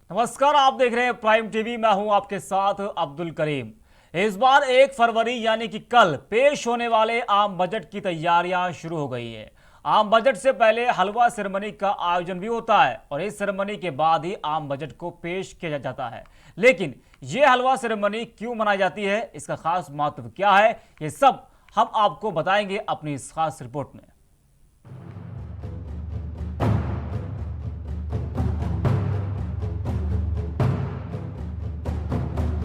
नमस्कार, आप देख रहे हैं प्राइम टीवी। मैं हूं आपके साथ अब्दुल करीम। इस बार 1 फरवरी यानी कि कल पेश होने वाले आम बजट की तैयारियां शुरू हो गई है। आम बजट से पहले हलवा सेरेमनी का आयोजन भी होता है और इस सेरेमनी के बाद ही आम बजट को पेश किया जाता है। लेकिन ये हलवा सेरेमनी क्यों मनाई जाती है, इसका खास महत्व क्या है, ये सब हम आपको बताएंगे अपनी इस खास रिपोर्ट में।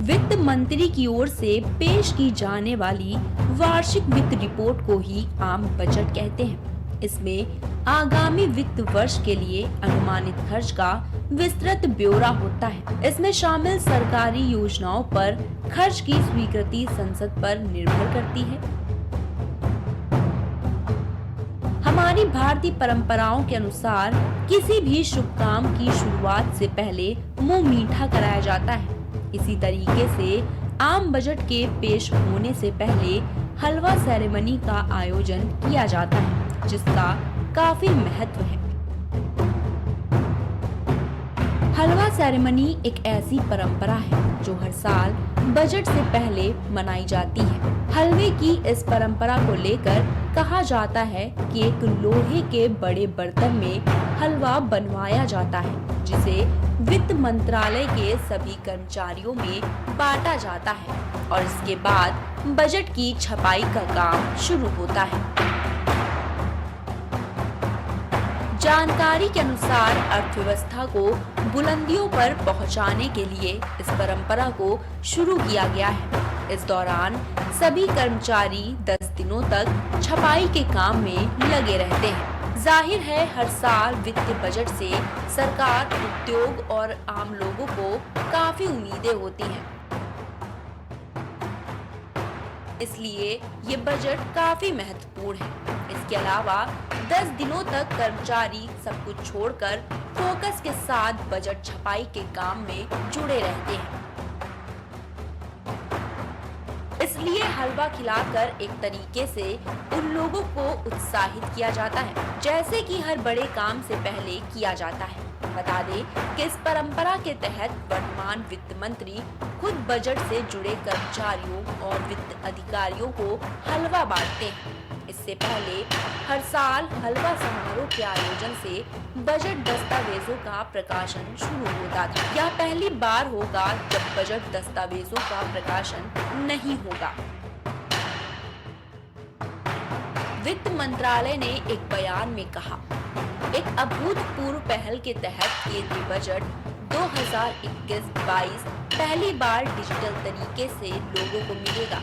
वित्त मंत्री की ओर से पेश की जाने वाली वार्षिक वित्त रिपोर्ट को ही आम बजट कहते हैं। इसमें आगामी वित्त वर्ष के लिए अनुमानित खर्च का विस्तृत ब्यौरा होता है। इसमें शामिल सरकारी योजनाओं पर खर्च की स्वीकृति संसद पर निर्भर करती है। हमारी भारतीय परंपराओं के अनुसार किसी भी शुभ काम की शुरुआत से पहले मुंह मीठा कराया जाता है। इसी तरीके से आम बजट के पेश होने से पहले हलवा सेरेमनी का आयोजन किया जाता है, जिसका काफी महत्व है। हलवा सेरेमनी एक ऐसी परंपरा है जो हर साल बजट से पहले मनाई जाती है। हलवे की इस परंपरा को लेकर कहा जाता है कि एक लोहे के बड़े बर्तन में हलवा बनवाया जाता है, जिसे वित्त मंत्रालय के सभी कर्मचारियों में बांटा जाता है और इसके बाद बजट की छपाई का काम शुरू होता है। जानकारी के अनुसार अर्थव्यवस्था को बुलंदियों पर पहुंचाने के लिए इस परंपरा को शुरू किया गया है। इस दौरान सभी कर्मचारी 10 दिनों तक छपाई के काम में लगे रहते हैं। जाहिर है, हर साल वित्तीय बजट से सरकार, उद्योग और आम लोगों को काफी उम्मीदें होती हैं। इसलिए ये बजट काफी महत्वपूर्ण है। इसके अलावा 10 दिनों तक कर्मचारी सब कुछ छोड़कर फोकस के साथ बजट छपाई के काम में जुड़े रहते हैं। इसलिए हलवा खिलाकर एक तरीके से उन लोगों को उत्साहित किया जाता है, जैसे कि हर बड़े काम से पहले किया जाता है। बता दें कि इस परंपरा के तहत वर्तमान वित्त मंत्री खुद बजट से जुड़े कर्मचारियों और वित्त अधिकारियों को हलवा बांटते हैं। इससे पहले हर साल हलवा समारोह के आयोजन से बजट दस्तावेजों का प्रकाशन शुरू होता था। यह पहली बार होगा जब बजट दस्तावेजों का प्रकाशन नहीं होगा। वित्त मंत्रालय ने एक बयान में कहा, एक अभूतपूर्व पहल के तहत केंद्रीय बजट 2021-22 पहली बार डिजिटल तरीके से लोगों को मिलेगा।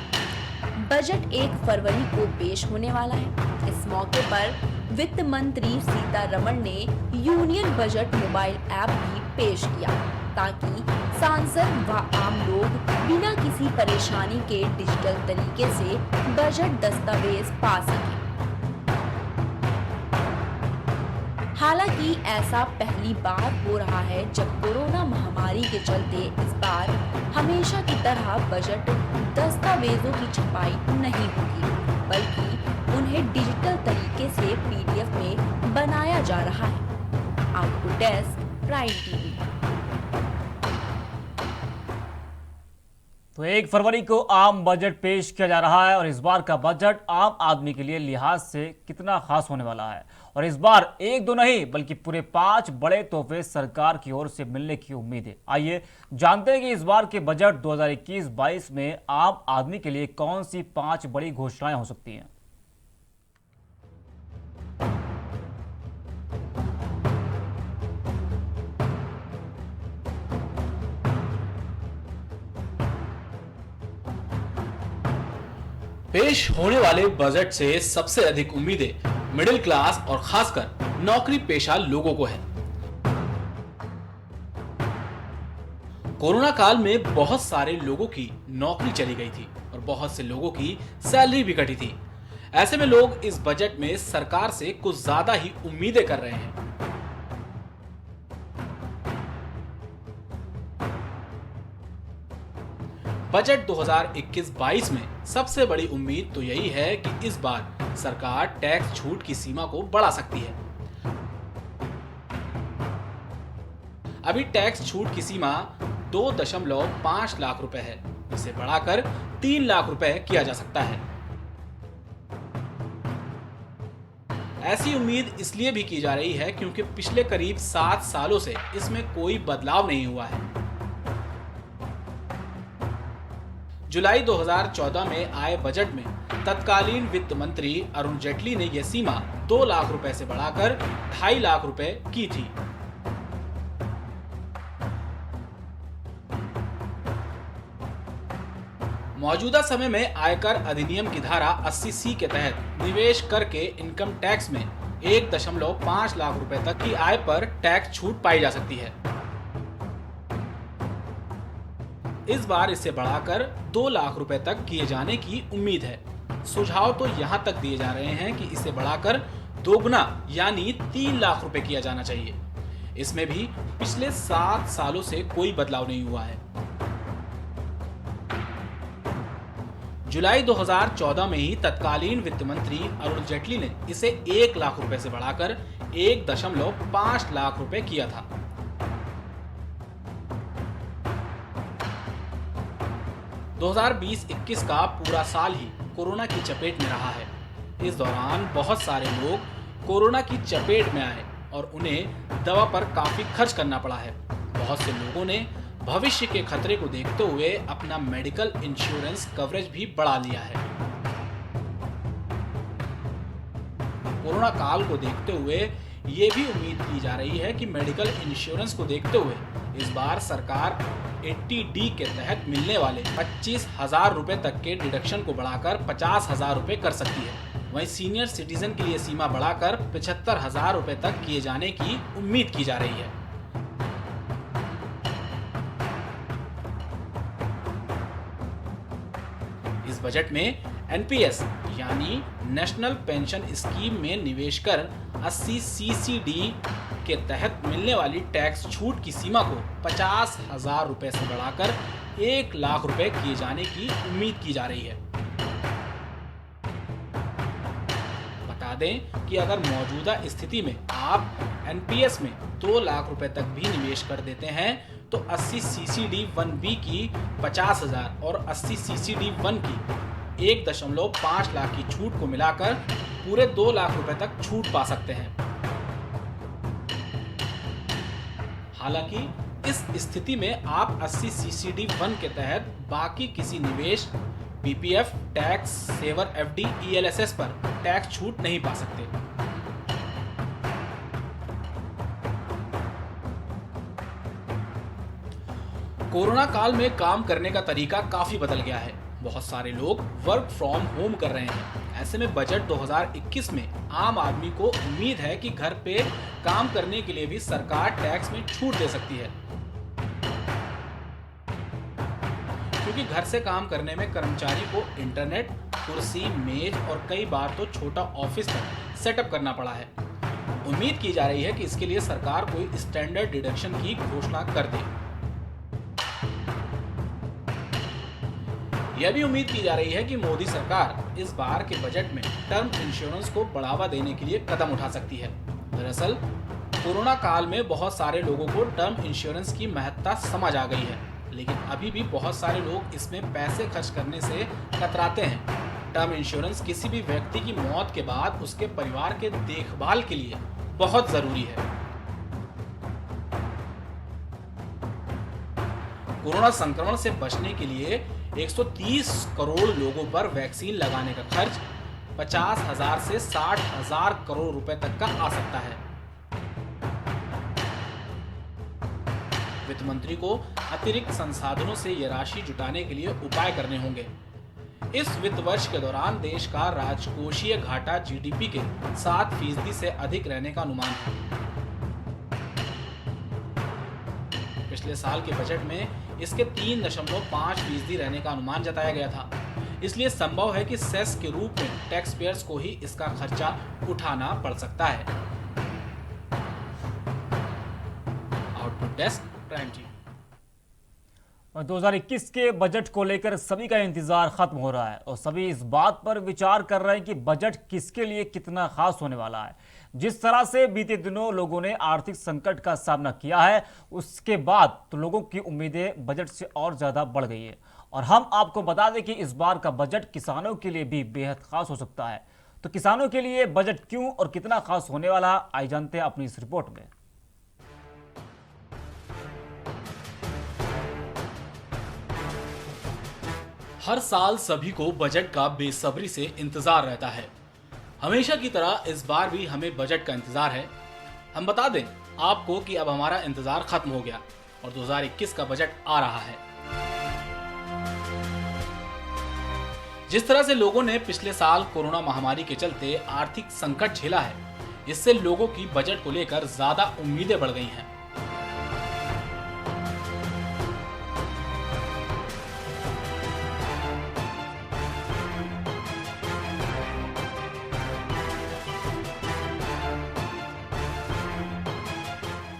बजट 1 फरवरी को पेश होने वाला है। इस मौके पर वित्त मंत्री सीतारमण ने यूनियन बजट मोबाइल ऐप भी पेश किया, ताकि सांसद व आम लोग बिना किसी परेशानी के डिजिटल तरीके से बजट दस्तावेज पा सकें। हालांकि ऐसा पहली बार हो रहा है जब कोरोना महामारी के चलते इस बार हमेशा की तरह बजट दस्तावेजों की छपाई नहीं होगी, बल्कि उन्हें डिजिटल तरीके से PDF में बनाया जा रहा है। आपको डेस्क प्राइम टीवी। तो 1 फरवरी को आम बजट पेश किया जा रहा है और इस बार का बजट आम आदमी के लिए लिहाज से कितना खास होने वाला है। और इस बार 1-2 नहीं बल्कि पूरे 5 बड़े तोहफे सरकार की ओर से मिलने की उम्मीद है। आइए जानते हैं कि इस बार के बजट 2021-22 में आम आदमी के लिए कौन सी 5 बड़ी घोषणाएं हो सकती हैं। पेश होने वाले बजट से सबसे अधिक उम्मीदें मिडिल क्लास और खासकर नौकरी पेशा लोगों को है। कोरोना काल में बहुत सारे लोगों की नौकरी चली गई थी और बहुत से लोगों की सैलरी भी कटी थी। ऐसे में लोग इस बजट में सरकार से कुछ ज्यादा ही उम्मीदें कर रहे हैं। बजट 2021-22 में सबसे बड़ी उम्मीद तो यही है कि इस बार सरकार टैक्स छूट की सीमा को बढ़ा सकती है। अभी टैक्स छूट की सीमा 2.5 लाख रुपए है। इसे बढ़ाकर 3 लाख रुपए किया जा सकता है। ऐसी उम्मीद इसलिए भी की जा रही है क्योंकि पिछले करीब 7 सालों से इसमें कोई बदलाव नहीं हुआ है। जुलाई 2014 में आए बजट में तत्कालीन वित्त मंत्री अरुण जेटली ने यह सीमा 2 लाख रुपए से बढ़ाकर 2.5 लाख रुपए की थी। मौजूदा समय में आयकर अधिनियम की धारा 80C के तहत निवेश करके इनकम टैक्स में 1.5 लाख रुपए तक की आय पर टैक्स छूट पाई जा सकती है। इस बार इसे बढ़ाकर 2 लाख रुपए तक किए जाने की उम्मीद है। सुझाव तो यहां तक दिए जा रहे हैं कि इसे बढ़ाकर दोगुना यानी 3 लाख रुपए किया जाना चाहिए। इसमें भी पिछले 7 सालों से कोई बदलाव नहीं हुआ है। जुलाई 2014 में ही तत्कालीन वित्त मंत्री अरुण जेटली ने इसे 1 लाख रुपए से बढ़ाकर 1.5 लाख रुपए किया था। दो 2020-21 का पूरा साल ही कोरोना की चपेट में रहा है। इस दौरान बहुत सारे लोग कोरोना की चपेट में आए और उन्हें दवा पर काफी खर्च करना पड़ा है। बहुत से लोगों ने भविष्य के खतरे को देखते हुए अपना मेडिकल इंश्योरेंस कवरेज भी बढ़ा लिया है। कोरोना काल को देखते हुए ये भी उम्मीद की जा रही है कि मेडिकल इंश्योरेंस को देखते हुए इस बार सरकार 80D के तहत मिलने वाले 25,000 रुपए तक के डिडक्शन को बढ़ाकर 50,000 रुपए कर सकती है। वहीं सीनियर सिटीजन के लिए सीमा बढ़ाकर 75,000 रुपए तक किए जाने की उम्मीद की जा रही है। इस बजट में NPS यानी नेशनल पेंशन स्कीम में निवेश कर 80 CCD के तहत मिलने वाली टैक्स छूट की सीमा को 50,000 रुपए से बढ़ाकर 1 लाख रुपए किए जाने की उम्मीद की जा रही है। बता दें कि अगर मौजूदा स्थिति में आप NPS में 2 लाख रुपए तक भी निवेश कर देते हैं तो 80 CCD 1B की 50,000 और 80 CCD 1 की 1.5 लाख की छूट को मिलाकर पूरे 2 लाख रुपए तक छूट पा सकते हैं। हालांकि इस स्थिति में आप 80 CCD 1 के तहत बाकी किसी निवेश PPF, tax saver FD, ELSS पर टैक्स छूट नहीं पा सकते। कोरोना काल में काम करने का तरीका काफी बदल गया है। बहुत सारे लोग वर्क फ्रॉम होम कर रहे हैं। ऐसे में बजट 2021 में आम आदमी को उम्मीद है कि घर पे काम करने के लिए भी सरकार टैक्स में छूट दे सकती है, क्योंकि घर से काम करने में कर्मचारी को इंटरनेट, कुर्सी, मेज और कई बार तो छोटा ऑफिस तक सेटअप करना पड़ा है। उम्मीद की जा रही है कि इसके लिए सरकार कोई स्टैंडर्ड डिडक्शन की घोषणा कर दे। यह भी उम्मीद की जा रही है कि मोदी सरकार इस बार के बजट में टर्म इंश्योरेंस को बढ़ावा देने के लिए कदम उठा सकती है। दरअसल कोरोना काल में बहुत सारे लोगों को टर्म इंश्योरेंस की महत्ता समझ आ गई है, लेकिन अभी भी बहुत सारे लोग इसमें पैसे खर्च करने से कतराते हैं। टर्म इंश्योरेंस किसी भी व्यक्ति की मौत के बाद उसके परिवार के देखभाल के लिए बहुत जरूरी है। कोरोना संक्रमण से बचने के लिए 130 करोड़ लोगों पर वैक्सीन लगाने का खर्च 50,000 से 60,000 करोड़ रुपए तक का आ सकता है। वित्त मंत्री को अतिरिक्त संसाधनों से यह राशि जुटाने के लिए उपाय करने होंगे। इस वित्त वर्ष के दौरान देश का राजकोषीय घाटा GDP के 7% से अधिक रहने का अनुमान है। पिछले साल के बजट में इसके 3.5% रहने का अनुमान जताया गया था। इसलिए संभव है कि सेस के रूप में टैक्स पेयर्स को ही इसका खर्चा उठाना पड़ सकता है। Output desk, prime TV. और 2021 के बजट को लेकर सभी का इंतजार खत्म हो रहा है और सभी इस बात पर विचार कर रहे हैं कि बजट किसके लिए कितना खास होने वाला है। जिस तरह से बीते दिनों लोगों ने आर्थिक संकट का सामना किया है, उसके बाद तो लोगों की उम्मीदें बजट से और ज़्यादा बढ़ गई है। और हम आपको बता दें कि इस बार का बजट किसानों के लिए भी बेहद खास हो सकता है। तो किसानों के लिए बजट क्यों और कितना खास होने वाला, आइए जानते हैं अपनी इस रिपोर्ट में। हर साल सभी को बजट का बेसब्री से इंतजार रहता है। हमेशा की तरह इस बार भी हमें बजट का इंतजार है। हम बता दें आपको कि अब हमारा इंतजार खत्म हो गया और 2021 का बजट आ रहा है। जिस तरह से लोगों ने पिछले साल कोरोना महामारी के चलते आर्थिक संकट झेला है, इससे लोगों की बजट को लेकर ज्यादा उम्मीदें बढ़ गई हैं।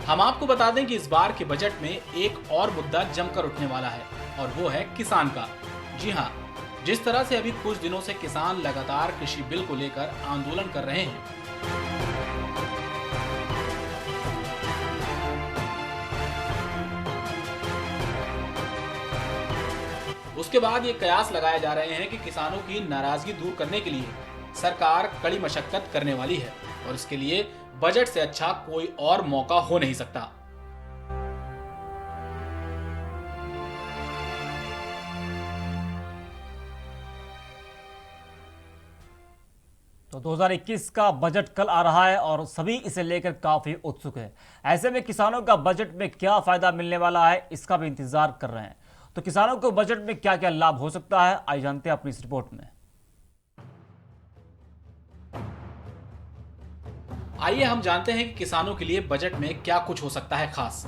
हम आपको बता दें कि इस बार के बजट में एक और मुद्दा जमकर उठने वाला है और वो है किसान का। जी हाँ, जिस तरह से अभी कुछ दिनों से किसान लगातार कृषि बिल को लेकर आंदोलन कर रहे हैं, उसके बाद ये कयास लगाए जा रहे हैं कि किसानों की नाराजगी दूर करने के लिए सरकार कड़ी मशक्कत करने वाली है और इसके लिए बजट से अच्छा कोई और मौका हो नहीं सकता। तो 2021 का बजट कल आ रहा है और सभी इसे लेकर काफी उत्सुक है। ऐसे में किसानों का बजट में क्या फायदा मिलने वाला है, इसका भी इंतजार कर रहे हैं। तो किसानों को बजट में क्या क्या लाभ हो सकता है, आइए जानते हैं अपनी इस रिपोर्ट में। आइए हम जानते हैं कि किसानों के लिए बजट में क्या कुछ हो सकता है खास।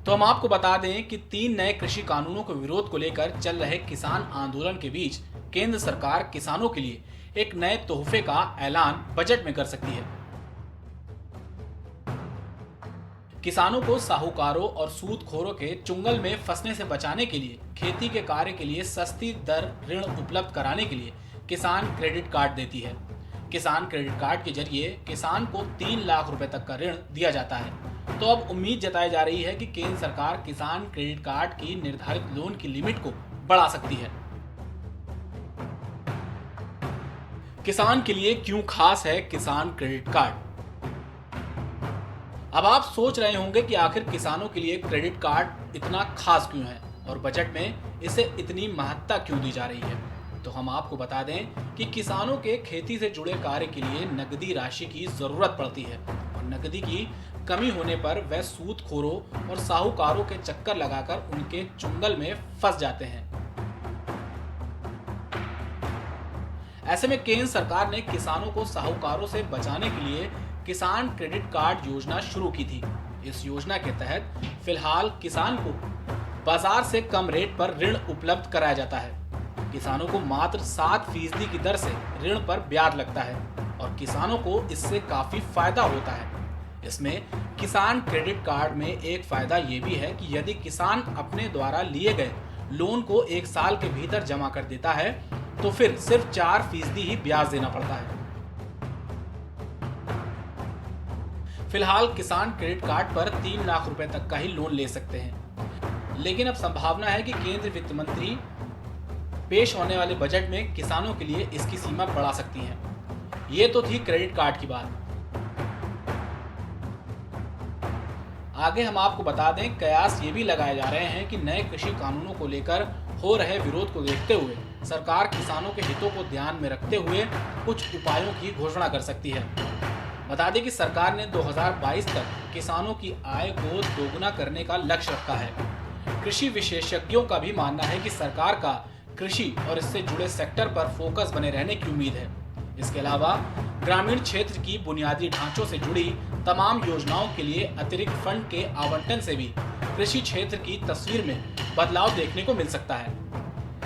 तो हम आपको बता दें कि 3 नए कृषि कानूनों के विरोध को लेकर चल रहे किसान आंदोलन के बीच केंद्र सरकार किसानों के लिए एक नए तोहफे का ऐलान बजट में कर सकती है। किसानों को साहूकारों और सूदखोरों के चुंगल में फंसने से बचाने के लिए खेती के कार्य के लिए सस्ती दर ऋण उपलब्ध कराने के लिए किसान क्रेडिट कार्ड देती है। किसान क्रेडिट कार्ड के जरिए किसान को 3 लाख रुपए तक का ऋण दिया जाता है। तो अब उम्मीद जताई जा रही है कि केंद्र सरकार किसान क्रेडिट कार्ड की निर्धारित लोन की लिमिट को बढ़ा सकती है। किसान के लिए क्यों खास है किसान क्रेडिट कार्ड? अब आप सोच रहे होंगे कि आखिर किसानों के लिए क्रेडिट कार्ड इतना खास क्यों है और बजट में इसे इतनी महत्ता क्यों दी जा रही है। तो हम आपको बता दें कि किसानों के खेती से जुड़े कार्य के लिए नकदी राशि की जरूरत पड़ती है और नकदी की कमी होने पर वह सूदखोरों और साहूकारों के चक्कर लगाकर उनके चुंगल में फंस जाते हैं। ऐसे में केंद्र सरकार ने किसानों को साहूकारों से बचाने के लिए किसान क्रेडिट कार्ड योजना शुरू की थी। इस योजना के तहत फिलहाल किसान को बाजार से कम रेट पर ऋण उपलब्ध कराया जाता है। किसानों को मात्र 7% की दर से ऋण पर ब्याज लगता है और किसानों को इससे काफी फायदा होता है। इसमें किसान क्रेडिट कार्ड में एक फायदा ये भी है कि यदि किसान अपने द्वारा लिए गए लोन को 1 साल के भीतर जमा कर देता है तो फिर सिर्फ 4% ही ब्याज देना पड़ता है। फिलहाल किसान क्रेडिट कार्ड पर 3 लाख रुपए तक का ही लोन ले सकते हैं, लेकिन अब संभावना है कि केंद्रीय वित्त मंत्री पेश होने वाले बजट में किसानों के लिए इसकी सीमा बढ़ा सकती हैं। ये तो थी क्रेडिट कार्ड की बात। आगे हम आपको बता दें, कयास ये भी लगाए जा रहे हैं कि नए कृषि कानूनों को लेकर हो रहे विरोध को देखते हुए सरकार किसानों के हितों को ध्यान में रखते हुए कुछ उपायों की घोषणा कर सकती है। बता दें कि सरकार ने 2022 तक किसानों की आय को दोगुना करने का लक्ष्य रखा है। कृषि विशेषज्ञों का भी मानना है कि सरकार का कृषि और इससे जुड़े सेक्टर पर फोकस बने रहने की उम्मीद है। इसके अलावा ग्रामीण क्षेत्र की बुनियादी ढांचों से जुड़ी तमाम योजनाओं के लिए अतिरिक्त फंड के आवंटन से भी कृषि क्षेत्र की तस्वीर में बदलाव देखने को मिल सकता है।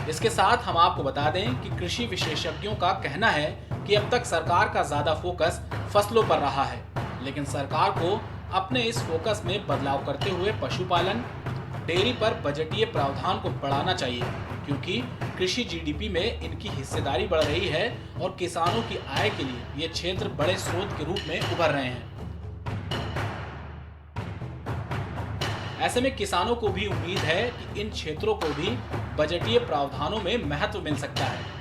इसके साथ हम आपको बता दें कि कृषि विशेषज्ञों का कहना है कि अब तक सरकार का ज्यादा फोकस फसलों पर रहा है, लेकिन सरकार को अपने इस फोकस में बदलाव करते हुए पशुपालन, डेयरी पर बजटीय प्रावधान को बढ़ाना चाहिए, क्योंकि कृषि जीडीपी में इनकी हिस्सेदारी बढ़ रही है और किसानों की आय के लिए ये क्षेत्र बड़े स्रोत के रूप में उभर रहे हैं। ऐसे में किसानों को भी उम्मीद है कि इन क्षेत्रों को भी बजटीय प्रावधानों में महत्व मिल सकता है।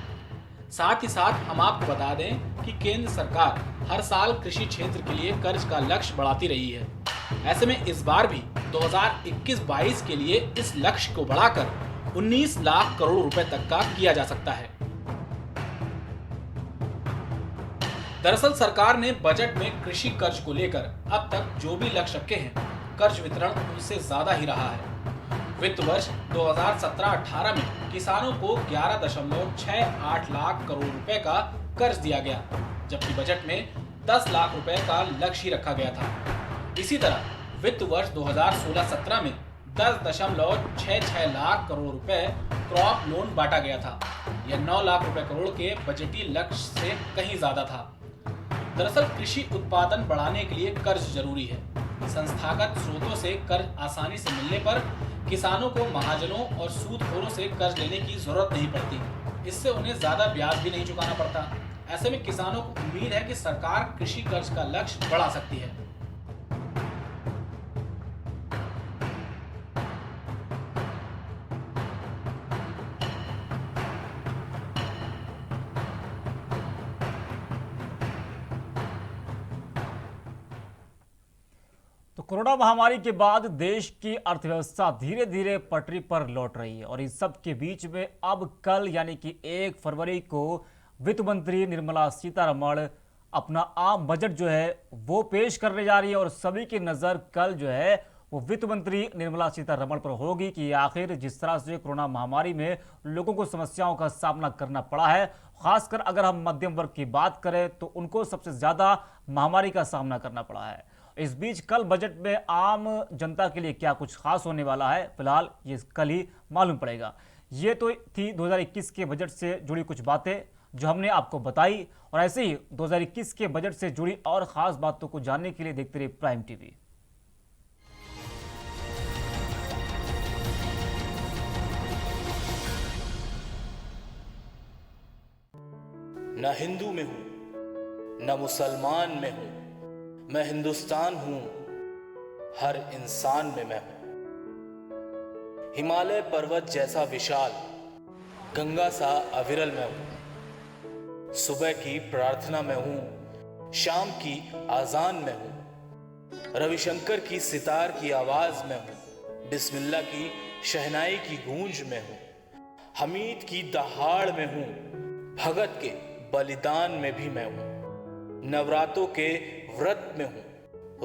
साथ ही साथ हम आपको बता दें कि केंद्र सरकार हर साल कृषि क्षेत्र के लिए कर्ज का लक्ष्य बढ़ाती रही है। ऐसे में इस बार भी 2021-22 के लिए इस लक्ष्य को बढ़ाकर 19 लाख करोड़ रुपए तक का किया जा सकता है। दरअसल सरकार ने बजट में कृषि कर्ज को लेकर अब तक जो भी लक्ष्य रखे हैं, कर्ज वितरण उनसे ज्यादा ही रहा है। वित्त वर्ष 2017-18 में किसानों को 11.68 लाख करोड़ रुपए का कर्ज दिया गया, जबकि बजट में 10 लाख रुपए का लक्ष्य ही रखा गया था। इसी तरह वित्त वर्ष 2016-17 में 10.66 लाख करोड़ रुपए क्रॉप लोन बांटा गया था। यह 9 लाख रुपए करोड़ के बजटीय लक्ष्य से कहीं ज्यादा था। दरअसल कृषि उत्पादन बढ़ाने के लिए कर्ज जरूरी है। संस्थागत स्रोतों से कर्ज आसानी से मिलने पर किसानों को महाजनों और सूदखोरों से कर्ज लेने की जरूरत नहीं पड़ती। इससे उन्हें ज्यादा ब्याज भी नहीं चुकाना पड़ता। ऐसे में किसानों को उम्मीद है कि सरकार कृषि कर्ज का लक्ष्य बढ़ा सकती है। तो कोरोना महामारी के बाद देश की अर्थव्यवस्था धीरे धीरे पटरी पर लौट रही है और इस सब के बीच में अब कल यानी कि 1 फरवरी को वित्त मंत्री निर्मला सीतारमण अपना आम बजट जो है वो पेश करने जा रही है और सभी की नज़र कल जो है वो वित्त मंत्री निर्मला सीतारमण पर होगी कि आखिर जिस तरह से कोरोना महामारी में लोगों को समस्याओं का सामना करना पड़ा है, खासकर अगर हम मध्यम वर्ग की बात करें तो उनको सबसे ज़्यादा महामारी का सामना करना पड़ा है। इस बीच कल बजट में आम जनता के लिए क्या कुछ खास होने वाला है, फिलहाल ये कल ही मालूम पड़ेगा। ये तो थी 2021 के बजट से जुड़ी कुछ बातें जो हमने आपको बताई, और ऐसे ही 2021 के बजट से जुड़ी और खास बातों को जानने के लिए देखते रहिए प्राइम टीवी। न हिंदू में हूं न मुसलमान में हूं, मैं हिंदुस्तान हूं, हर इंसान में मैं हूं। हिमालय पर्वत जैसा विशाल, गंगा सा अविरल मैं हूं। सुबह की प्रार्थना में हूं, शाम की आजान में हूं। रविशंकर की सितार की आवाज में हूं, बिस्मिल्लाह की शहनाई की गूंज में हूं। हमीद की दहाड़ में हूं, भगत के बलिदान में भी मैं हूं। नवरात्रों के व्रत में हूं,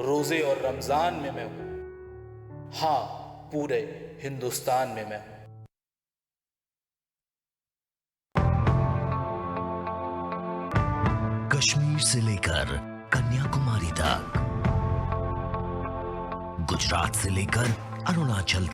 रोजे और रमजान में मैं हूं। हाँ, पूरे हिंदुस्तान में मैं हूं। कश्मीर से लेकर कन्याकुमारी तक, गुजरात से लेकर अरुणाचल